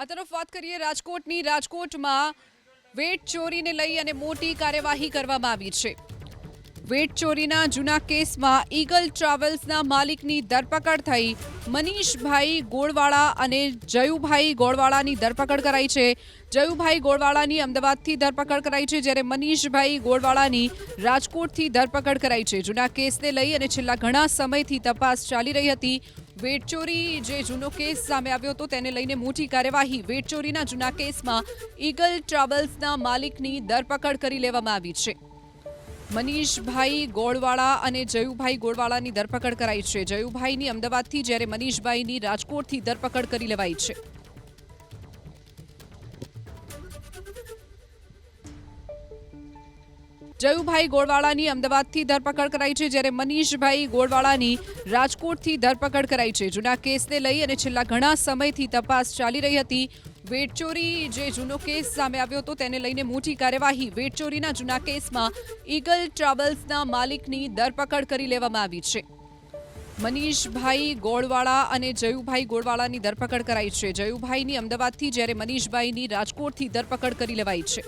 આ તરફ વાત કરીએ રાજકોટમાં વેટ ચોરીને લઈ અને મોટી કાર્યવાહી કરવામાં આવી છે। વેટ ચોરીના જૂના કેસમાં ઈગલ ટ્રાવેલ્સના માલિકની ધરપકડ થઈ। મનીષભાઈ ગોળવાળા અને જયુભાઈ ગોળવાળાની ધરપકડ કરાઈ છે। જયુભાઈ ગોળવાળાની અમદાવાદથી ધરપકડ કરાઈ છે, જ્યારે મનીષભાઈ ગોળવાળાની રાજકોટથી ધરપકડ કરાઈ છે। જૂના કેસને લઈ અને છેલ્લા ઘણા સમયથી તપાસ ચાલી રહી હતી। વેટચોરી જે જૂનો કેસ સામે આવ્યો હતો તેને લઈને મોટી કાર્યવાહી। વેટચોરીના જૂના કેસમાં ઈગલ ટ્રાવેલ્સના માલિકની ધરપકડ કરી લેવામાં આવી છે। મનીષભાઈ ગોળવાળા અને જયુભાઈ ગોળવાળાની ધરપકડ કરાઈ છે। જયુભાઈની અમદાવાદથી જ્યારે મનીષભાઈની રાજકોટથી ધરપકડ કરી લેવાઈ છે। જયુભાઈ ગોળવાળાની અમદાવાદથી ધરપકડ કરાઈ છે, જ્યારે મનીષભાઈ ગોળવાળાની રાજકોટથી ધરપકડ કરાઈ છે। જૂના કેસને લઈ અને છેલ્લા ઘણા સમયથી તપાસ ચાલી રહી હતી। વેટચોરી જે જૂનો કેસ સામે આવ્યો હતો તેને લઈને મોટી કાર્યવાહી। વેટચોરીના જૂના કેસમાં ઈગલ ટ્રાવેલ્સના માલિકની ધરપકડ કરી લેવામાં આવી છે। મનીષભાઈ ગોળવાળા અને જયુભાઈ ગોળવાળાની ધરપકડ કરાઈ છે। જયુભાઈની અમદાવાદથી જ્યારે મનીષભાઈની રાજકોટથી ધરપકડ કરી લેવાઈ છે।